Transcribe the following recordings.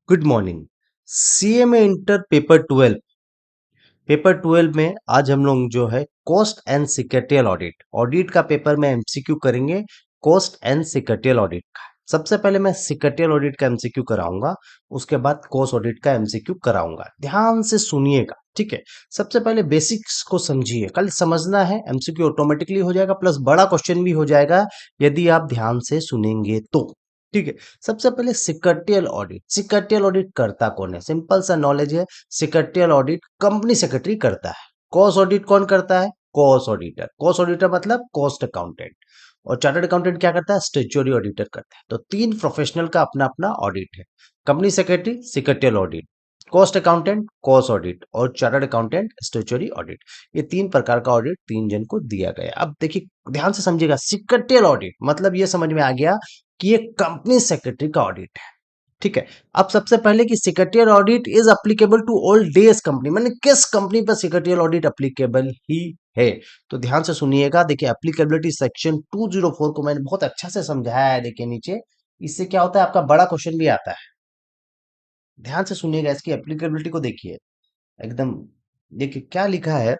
Good morning. CMA inter paper 12 में आज हम लोग जो है कॉस्ट एंड सिकेटियल ऑडिट ऑडिट का पेपर में एमसीक्यू करेंगे। कॉस्ट एंड सिकेटियल ऑडिट का सबसे पहले मैं सिकेटियल ऑडिट का एमसीक्यू कराऊंगा, उसके बाद कॉस्ट ऑडिट का एमसीक्यू कराऊंगा। ध्यान से सुनिएगा, ठीक है। सबसे पहले बेसिक्स को समझिए, कल समझना है, एमसीक्यू ऑटोमेटिकली हो जाएगा, प्लस बड़ा क्वेश्चन भी हो जाएगा यदि आप ध्यान से सुनेंगे तो, ठीक है। सबसे पहले सिकटियल ऑडिट करता कौन है? सिंपल सा नॉलेज है। सिकटियल ऑडिट कंपनी सेक्रेटरी करता है। कॉस्ट ऑडिट कौन करता है? कॉस्ट ऑडिटर मतलब कॉस्ट अकाउंटेंट। और चार्टर्ड अकाउंटेंट क्या करता है? स्टैट्यूटरी ऑडिटर करता है। तो तीन प्रोफेशनल का अपना अपना ऑडिट है। Company secretary secretarial audit, cost accountant cost audit और चार्टर्ड अकाउंटेंट स्टैट्यूटरी ऑडिट। ये तीन प्रकार का ऑडिट तीन जन को दिया गया। अब देखिए, ध्यान से समझिएगा। सिकटियल ऑडिट मतलब ये समझ में आ गया कि ये कंपनी सेक्रेटरी का ऑडिट है, ठीक है। अब सबसे पहले कि secretarial audit is applicable to all these company, मतलब किस कंपनी पर सिक्रेटरियल ऑडिट अप्लीकेबल ही है। तो ध्यान से सुनिएगा। देखिए, एप्लीकेबिलिटी सेक्शन 204 को मैंने बहुत अच्छा से समझाया है। देखिए नीचे, इससे क्या होता है, आपका बड़ा क्वेश्चन भी आता है। ध्यान से सुनिएगा, इसकी एप्लीकेबिलिटी को देखिए एकदम। देखिए क्या लिखा है,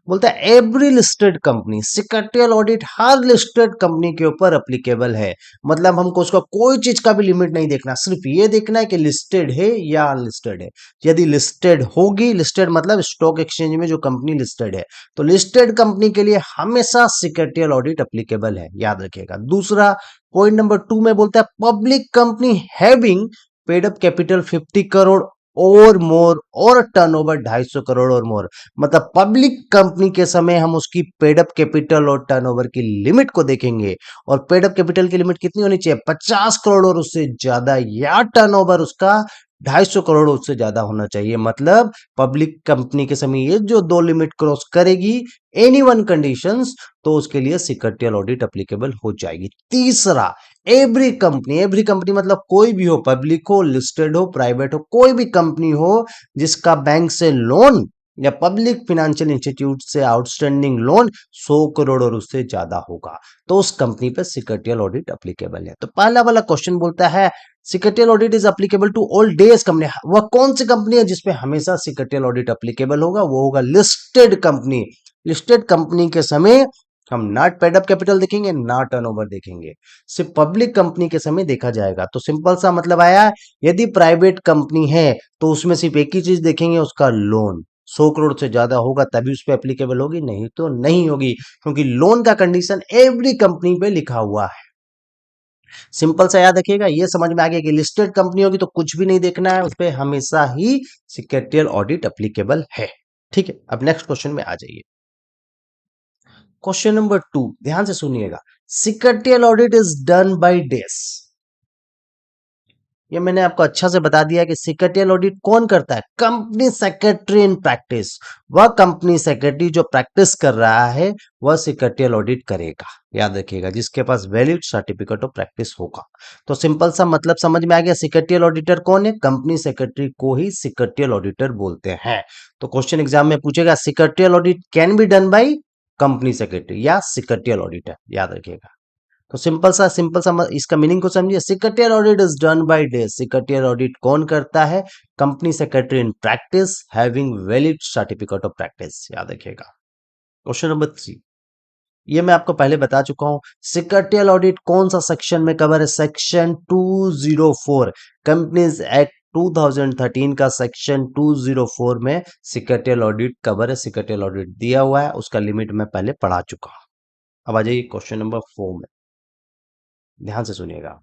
बोलता है एवरी लिस्टेड कंपनी, सिक्रेटरियल ऑडिट हर लिस्टेड कंपनी के ऊपर अप्लीकेबल है। मतलब हमको उसका कोई चीज का भी लिमिट नहीं देखना, सिर्फ ये देखना है कि लिस्टेड है या अनलिस्टेड है। यदि लिस्टेड होगी, लिस्टेड मतलब स्टॉक एक्सचेंज में जो कंपनी लिस्टेड है, तो लिस्टेड कंपनी के लिए हमेशा सिक्रेटरियल ऑडिट अप्लीकेबल है, याद रखिएगा। दूसरा पॉइंट नंबर 2 में बोलता है public company having paid up capital 50 crore और मोर और टर्नओवर 250 करोड़ और मोर। मतलब पब्लिक कंपनी के समय हम उसकी पेड अप कैपिटल और टर्नओवर की लिमिट को देखेंगे। और पेड अप कैपिटल की लिमिट कितनी होनी चाहिए? 50 करोड़ और उससे ज्यादा, या टर्नओवर उसका 250 करोड़ उससे ज्यादा होना चाहिए। मतलब पब्लिक कंपनी के समय ये जो दो लिमिट क्रॉस करेगी, एनी वन कंडीशंस, तो उसके लिए सिक्रेटरियल ऑडिट अप्लीकेबल हो जाएगी। तीसरा, एवरी कंपनी मतलब कोई भी हो, पब्लिक हो, लिस्टेड हो, प्राइवेट हो, कोई भी कंपनी हो जिसका बैंक से लोन या पब्लिक फाइनेंशियल इंस्टीट्यूट से आउटस्टैंडिंग लोन 100 करोड़ और उससे ज्यादा होगा, तो उस कंपनी पे सिक्रेटरियल ऑडिट अप्लीकेबल है। तो पहला वाला क्वेश्चन बोलता है secretarial audit is applicable to all these company. वह कौन सी कंपनी है जिसपे हमेशा सिक्रेटरियल ऑडिट अप्लीकेबल होगा? वो होगा लिस्टेड कंपनी। लिस्टेड कंपनी के समय हम ना पेड अप कैपिटल देखेंगे, ना टर्नओवर देखेंगे, सिर्फ पब्लिक कंपनी के समय देखा जाएगा। तो सिंपल सा मतलब आया, यदि प्राइवेट कंपनी है तो उसमें सिर्फ एक ही चीज देखेंगे, उसका लोन 100 करोड़ से ज्यादा होगा तभी उस पर एप्लीकेबल होगी, नहीं तो नहीं होगी, क्योंकि लोन का कंडीशन एवरी कंपनी पे लिखा हुआ है। सिंपल सा याद रखिएगा। ये समझ में आ गया कि लिस्टेड कंपनी होगी तो कुछ भी नहीं देखना है, उस पर हमेशा ही सिक्रेटरियल ऑडिट अप्लीकेबल है, ठीक है। अब नेक्स्ट क्वेश्चन में आ जाइए। क्वेश्चन नंबर 2, ध्यान से सुनिएगा। सिक्रेटरियल ऑडिट इज डन बाय डेस। ये मैंने आपको अच्छा से बता दिया कि सिक्रेटरियल ऑडिट कौन करता है? Company secretary in practice. वह कंपनी सेक्रेटरी जो प्रैक्टिस कर रहा है वह सिक्रेटरियल ऑडिट करेगा, याद रखिएगा, जिसके पास वैलिड सर्टिफिकेट ऑफ प्रैक्टिस होगा। तो सिंपल सा मतलब समझ में आ गया। सिक्रेटरियल ऑडिटर कौन है? कंपनी सेक्रेटरी को ही सिक्रेटरियल ऑडिटर बोलते हैं। तो क्वेश्चन एग्जाम में पूछेगा secretarial audit can be done by company secretary या सिक्रेटरियल ऑडिटर, याद रखिएगा। तो सिंपल सा इसका मीनिंग को समझिए। Secretarial audit is done by the. Secretarial audit कौन करता है? Company secretary in practice having valid certificate of practice, याद रखिएगा। क्वेश्चन नंबर 3, ये मैं आपको पहले बता चुका हूं। सिक्रेटरियल ऑडिट कौन सा सेक्शन में कवर है? सेक्शन 204, कंपनीज एक्ट 2013 का सेक्शन 204 में सिक्रेटरियल ऑडिट कवर है। सिक्रेटरियल ऑडिट दिया हुआ है, उसका लिमिट मैं पहले पढ़ा चुका हूं। अब आ जाइए क्वेश्चन नंबर 4 में, ध्यान से सुनिएगा।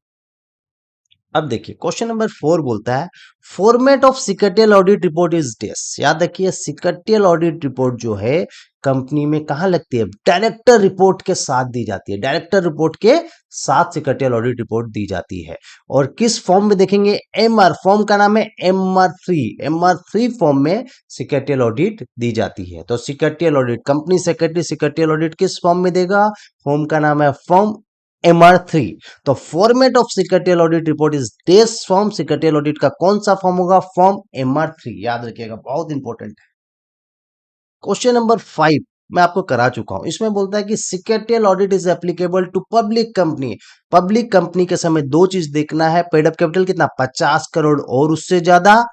अब देखिए क्वेश्चन नंबर 4 बोलता है format of secretarial audit report is this. याद रखिए, सिक्रेटरियल ऑडिट रिपोर्ट जो है कंपनी में कहां लगती है? डायरेक्टर रिपोर्ट के साथ दी जाती है। डायरेक्टर रिपोर्ट के साथ सिक्रेटरियल ऑडिट रिपोर्ट दी जाती है। और किस फॉर्म में देखेंगे? एमआर फॉर्म का नाम है MR3। MR3 फॉर्म में सिक्रेटरियल ऑडिट दी जाती है। तो secretarial audit, company secretary secretarial audit किस फॉर्म में देगा? फॉर्म का नाम है फॉर्म MR3। तो format of secretarial audit report is this form. Secretarial audit का कौन सा फॉर्म होगा? फॉर्म MR3, याद रखिएगा, बहुत इंपॉर्टेंट है। क्वेश्चन नंबर 5, मैं आपको करा चुका हूं। इसमें बोलता है कि secretarial audit is applicable to public company. Public company के समय दो चीज देखना है, पेड अप कैपिटल कितना 50 करोड़ और उससे ज्यादा,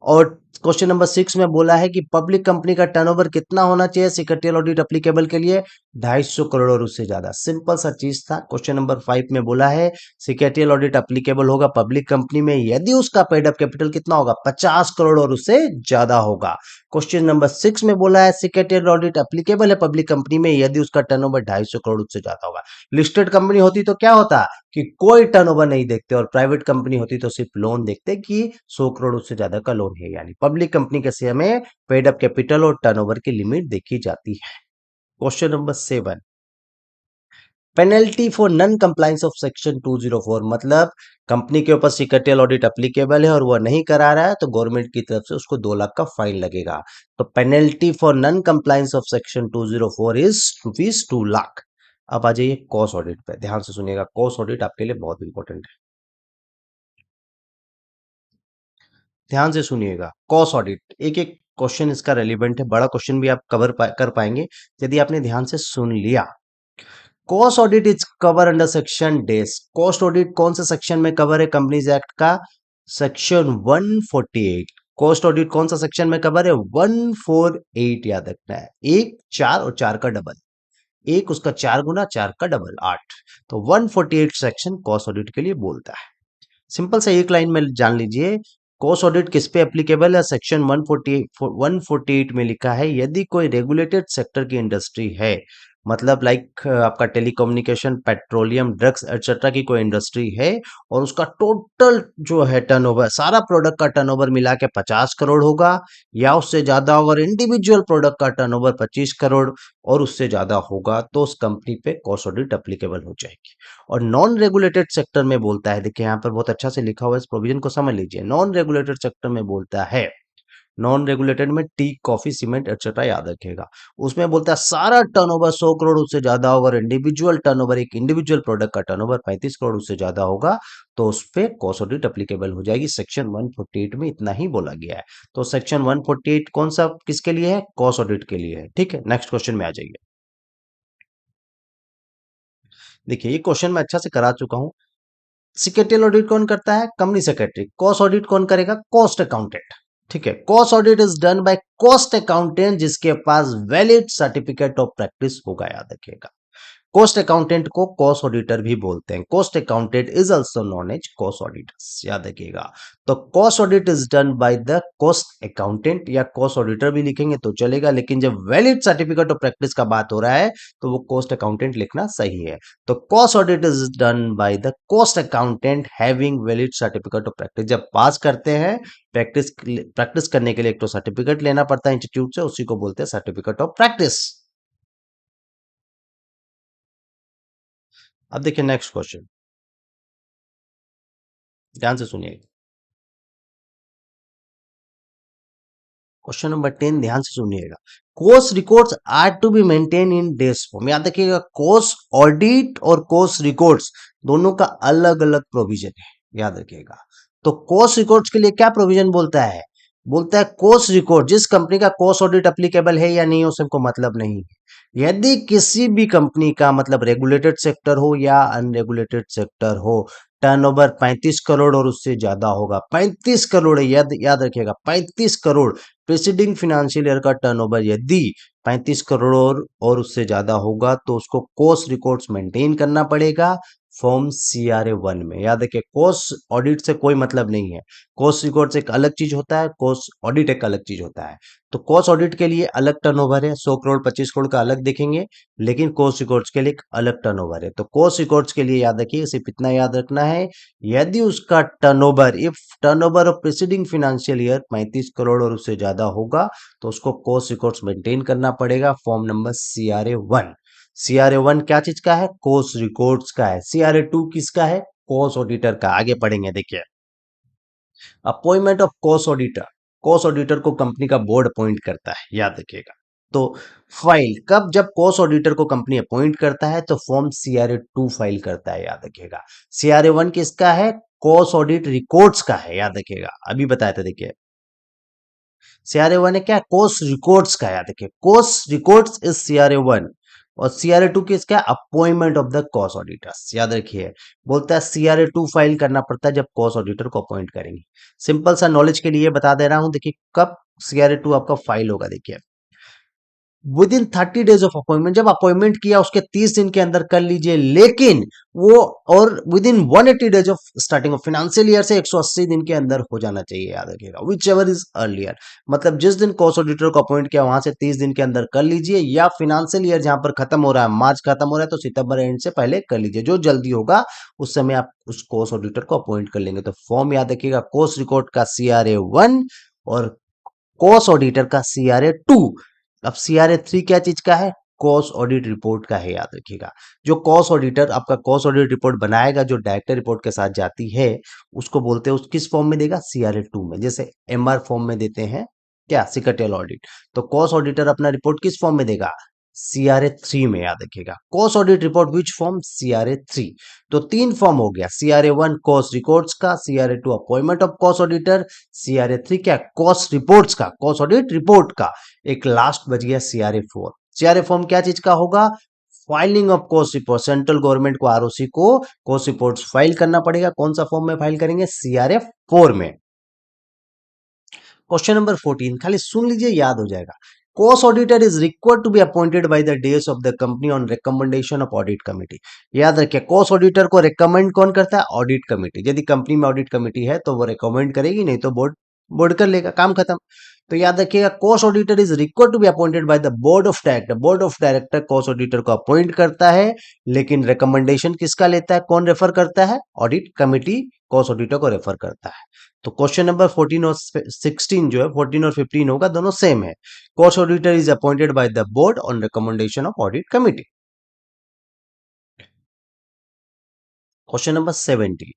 और क्वेश्चन नंबर 6 में बोला है कि पब्लिक कंपनी का टर्नओवर कितना होना चाहिए सिक्रेटियल ऑडिट एप्लीकेबल के लिए, 250 करोड़ और उससे ज्यादा। सिंपल सा चीज था। क्वेश्चन नंबर 5 में बोला है सिक्रेटियल ऑडिट एप्लीकेबल होगा पब्लिक कंपनी में यदि उसका पेड अप कैपिटल कितना होगा, 50 करोड़ और उससे ज्यादा होगा। क्वेश्चन नंबर 6 में बोला है सिक्रेटियल ऑडिट एप्लीकेबल है पब्लिक कंपनी में यदि उसका टर्नओवर 250 करोड़ उससे ज्यादा होगा। लिस्टेड कंपनी होती तो क्या होता कि कोई टर्नओवर नहीं देखते, और प्राइवेट कंपनी होती तो सिर्फ लोन देखते कि 100 करोड़ उससे ज्यादा का लोन है। यानी पब्लिक कंपनी के शेयर में पेड अप कैपिटल और टर्नओवर की लिमिट देखी जाती है। Question number 7, penalty for non compliance of section 204, मतलब कंपनी के ऊपर सिक्रेटियल ऑडिट एप्लीकेबल है और वह नहीं करा रहा है तो गवर्नमेंट की तरफ से उसको 2 लाख का फाइन लगेगा। तो penalty for non compliance of section 204 is rupees 2 lakh. अब आ जाइए कॉस्ट ऑडिट पे, ध्यान से सुनिएगा, कॉस्ट ऑडिट आपके लिए बहुत इंपॉर्टेंट है। ध्यान से सुनिएगा, कॉस्ट ऑडिट एक एक क्वेश्चन इसका रेलिवेंट है, बड़ा क्वेश्चन भी आप कर पाएंगे यदि आपने ध्यान से सुन लिया। Cost audit is cover under section this. Cost audit कौन सा सेक्शन में कवर है कंपनीज एक्ट का, सेक्शन 148। कॉस्ट ऑडिट कौन सा सेक्शन में कवर है, 148 याद रखना है, एक 4 और 4 का डबल, एक उसका 4 गुना 4 का डबल 8। तो 148 सेक्शन कॉस्ट ऑडिट के लिए बोलता है। सिंपल सा एक लाइन में जान लीजिए, कॉस्ट ऑडिट किस पे एप्लीकेबल है, सेक्शन 148 में लिखा है यदि कोई रेगुलेटेड सेक्टर की इंडस्ट्री है, मतलब लाइक आपका टेलीकम्युनिकेशन, पेट्रोलियम, ड्रग्स एटसेट्रा की कोई इंडस्ट्री है और उसका टोटल जो है टर्नओवर, सारा प्रोडक्ट का टर्नओवर मिला के 50 करोड़ होगा या उससे ज्यादा होगा, और इंडिविजुअल प्रोडक्ट का टर्नओवर 25 करोड़ और उससे ज्यादा होगा, तो उस कंपनी पे कॉस्ट ऑडिट एप्लीकेबल हो जाएगी। और नॉन रेगुलेटेड सेक्टर में बोलता है, देखिए यहाँ पर बहुत अच्छा से लिखा हुआ है, इस प्रोविजन को समझ लीजिए। नॉन रेगुलेटेड सेक्टर में बोलता है, नॉन रेगुलेटेड में टी, कॉफी, सीमेंट एक्सेट्रा याद रखेगा। उसमें बोलता है सारा टर्नओवर 100 करोड़ उससे ज्यादा होगा और इंडिविजुअल टर्नओवर, एक इंडिविजुअल प्रोडक्ट का टर्नओवर 35 करोड़ उससे ज्यादा होगा, तो उस पे कॉस्ट ऑडिट एप्लीकेबल हो जाएगी। सेक्शन 148 में इतना ही बोला गया है। तो सेक्शन 148 कौन सा किसके लिए है, कॉस्ट ऑडिट के लिए है। ठीक है, नेक्स्ट क्वेश्चन में आ जाइए। देखिए ये क्वेश्चन मैं अच्छा से करा चुका हूं। सिक्रेटरियल ऑडिट कौन करता है, कंपनी सेक्रेटरी। कॉस्ट ऑडिट कौन करेगा, कॉस्ट अकाउंटेंट। ठीक है, cost audit is done by cost accountant जिसके पास वैलिड सर्टिफिकेट ऑफ प्रैक्टिस होगा, याद रखिएगा। कॉस्ट अकाउंटेंट को कॉस्ट ऑडिटर भी बोलते हैं। Cost accountant is also known as cost auditors, याद रखिएगा। तो cost audit is done by the cost accountant, या कॉस्ट ऑडिटर भी लिखेंगे तो चलेगा, लेकिन जब वैलिड सर्टिफिकेट ऑफ प्रैक्टिस का बात हो रहा है तो वो कॉस्ट अकाउंटेंट लिखना सही है। तो cost audit is done by the cost accountant having valid certificate of practice. जब पास करते हैं प्रैक्टिस करने के लिए एक तो सर्टिफिकेट लेना पड़ता है इंस्टीट्यूट से, उसी को बोलते हैं सर्टिफिकेट ऑफ प्रैक्टिस। अब देखिए नेक्स्ट क्वेश्चन, ध्यान से सुनिए। क्वेश्चन नंबर 10 ध्यान से सुनिएगा। कोर्स records are to be maintain in this form, याद रखिएगा। कोर्स ऑडिट और कोर्स रिकॉर्ड्स दोनों का अलग अलग प्रोविजन है, याद रखिएगा। तो कोर्स रिकॉर्ड्स के लिए क्या प्रोविजन बोलता है, बोलता है कोर्स रिकॉर्ड जिस कंपनी का कोर्स ऑडिट एप्लीकेबल है या नहीं, उसको मतलब नहीं है। यदि किसी भी कंपनी का, मतलब रेगुलेटेड सेक्टर हो या अनरेगुलेटेड सेक्टर हो, टर्नओवर 35 करोड़ और उससे ज्यादा होगा, 35 करोड़, याद याद रखिएगा 35 करोड़, प्रीसीडिंग फाइनेंशियल ईयर का टर्नओवर यदि 35 करोड़ और उससे ज्यादा होगा तो उसको कोस्ट रिकॉर्ड्स मेंटेन करना पड़ेगा फॉर्म CRA 1 में। याद रखिए कोस्ट ऑडिट से कोई मतलब नहीं है। कोस्ट रिकॉर्ड्स एक अलग चीज होता है, कोस्ट ऑडिट एक अलग चीज होता है। तो कोस्ट ऑडिट के लिए अलग टर्नओवर है, 100 करोड़ 25 करोड़ का अलग देखेंगे, लेकिन कोस्ट रिकॉर्ड्स के लिए एक अलग टर्नओवर है। तो कोस्ट रिकॉर्ड्स के लिए याद रखिए, सिर्फ इतना याद रखना है, यदि उसका turnover, if turnover of preceding financial year 35 crore और उससे ज्यादा होगा तो उसको कोस्ट रिकॉर्ड्स मेंटेन करना पड़ेगा फॉर्म नंबर CRA 1। CRA 1 क्या चीज का है, कोस्ट रिकॉर्ड्स का है। CRA 2 किसका है, कोस्ट ऑडिटर का। आगे पढ़ेंगे, देखिए appointment of cost auditor. Cost auditor को कंपनी का बोर्ड अपॉइंट करता है, याद रखिएगा। तो फाइल कब, जब कोस्ट ऑडिटर को कंपनी अपॉइंट करता है तो फॉर्म CRA 2 फाइल करता है, याद रखिएगा। CRA 1 किसका है, कोस्ट ऑडिट रिकॉर्ड्स का है, याद रखिएगा। अभी बताया था, देखिए CRA1 है क्या, कॉस्ट रिकॉर्ड्स का, याद रखिए कॉस्ट रिकॉर्ड्स इज CRA1, और CRA2 किस क्या, appointment of the cost auditors, याद रखिए। बोलता है CRA2 फाइल करना पड़ता है जब कॉस्ट ऑडिटर को अपॉइंट करेंगे। सिंपल सा नॉलेज के लिए बता दे रहा हूं, देखिए कब CRA2 आपका फाइल होगा, देखिए with in 30 days of appointment, जब अपॉइंटमेंट किया उसके 30 दिन के अंदर कर लीजिए, लेकिन वो और with in 180 days of starting of financial year से 180 दिन के अंदर हो जाना चाहिए, याद रखिएगा, विच एवर इज अर्लियर। मतलब जिस दिन कॉस्ट ऑडिटर को अपॉइंट किया वहां से 30 दिन के अंदर कर लीजिए, या फाइनेंशियल ईयर जहां पर खत्म हो रहा है, मार्च खत्म हो रहा है, तो सितंबर एंड से पहले कर लीजिए, जो जल्दी होगा उस समय आप उस कॉस्ट ऑडिटर को अपॉइंट कर लेंगे। तो फॉर्म याद रखिएगा, कॉस्ट रिकॉर्ड का CRA1 और कॉस्ट ऑडिटर का CRA2। अब CRA3 क्या चीज का है, कॉस्ट ऑडिट रिपोर्ट का है, याद रखिएगा। जो कॉस्ट ऑडिटर आपका कॉस्ट ऑडिट रिपोर्ट बनाएगा, जो डायरेक्टर रिपोर्ट के साथ जाती है, उसको बोलते हैं, उस किस फॉर्म में देगा, CRA2 में। जैसे MR फॉर्म में देते हैं क्या, सिकटेल ऑडिट, तो कॉस्ट ऑडिटर अपना रिपोर्ट किस फॉर्म में देगा, CRA3 में, याद रखिएगा। Cost audit report which form, CRA3। तो 3 फॉर्म हो गया, CRA1 कॉस्ट रिकॉर्ड्स का, CRA2 appointment of cost auditor, CRA3 क्या, कॉस्ट रिपोर्ट्स का, कॉस्ट ऑडिट रिपोर्ट का। एक लास्ट बच गया CRA4। CRA क्या चीज का होगा, filing of cost report, central government को, ROC को कॉस्ट रिपोर्ट फाइल करना पड़ेगा। कौन सा फॉर्म में फाइल करेंगे, CRA4 में। क्वेश्चन नंबर 14 खाली सुन लीजिए, याद हो जाएगा। Cost auditor is required to be appointed by the days of the company on recommendation of audit committee. याद रखिए, कॉस्ट ऑडिटर को रिकमेंड कौन करता है, ऑडिट कमिटी। यदि कंपनी में ऑडिट कमिटी है तो वो रिकमेंड करेगी, नहीं तो बोर्ड बोर्ड कर लेगा, काम खत्म। तो याद रखिएगा, cost auditor is required to be appointed by the board of director. Board of director cost auditor को अपॉइंट करता है, लेकिन रिकमेंडेशन किसका लेता है, कौन रेफर करता है, ऑडिट कमिटी कॉस्ट ऑडिटर को रेफर करता है। तो क्वेश्चन नंबर 14 और 16 जो है, 14 और 15 होगा, दोनों सेम है। Cost auditor is appointed by the board on recommendation of audit committee. Question number 17,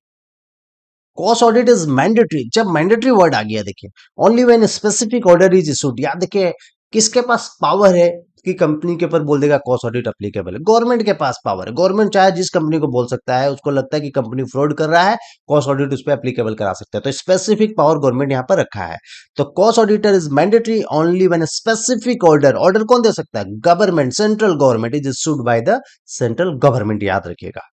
cost audit is mandatory, जब मैंडेटरी वर्ड आ गया, देखिए only when specific order is issued. याद देखिए, किसके पास पावर है कि कंपनी के ऊपर बोल देगा कॉस्ट ऑडिट अप्लीकेबल है, गवर्नमेंट के पास पावर है। गवर्नमेंट चाहे जिस कंपनी को बोल सकता है, उसको लगता है कि कंपनी फ्रॉड कर रहा है, कॉस्ट ऑडिट उस पर अप्लीकेबल करा सकता है। तो स्पेसिफिक पावर गवर्नमेंट यहाँ पर रखा है। तो cost auditor is mandatory only when specific order, order कौन दे सकता है, government, central government, is issued by the central government, याद रखिएगा।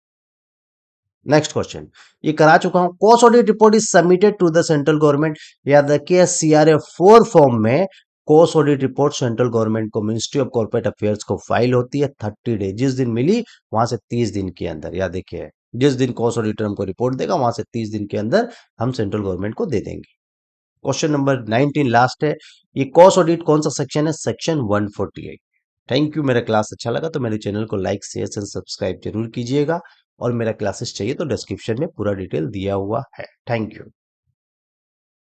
नेक्स्ट क्वेश्चन ये करा चुका हूं, cost audit report is submitted to the central government. याद रखिए, CRA4 फॉर्म में cost audit report central government को, मिनिस्ट्री ऑफ कॉर्पोरेट अफेयर्स को फाइल होती है 30 डे, जिस दिन मिली वहां से 30 दिन के अंदर। याद देखिए, जिस दिन कॉस्ट ऑडिटर हमको रिपोर्ट देगा वहां से 30 दिन के अंदर हम सेंट्रल गवर्नमेंट को दे देंगे। क्वेश्चन नंबर 19 लास्ट है। ये कॉस्ट ऑडिट कौन सा सेक्शन है, सेक्शन 148। Thank you. मेरा क्लास अच्छा लगा तो मेरे चैनल को लाइक शेयर एंड सब्सक्राइब जरूर कीजिएगा, और मेरा क्लासेस चाहिए तो डिस्क्रिप्शन में पूरा डिटेल दिया हुआ है। Thank you.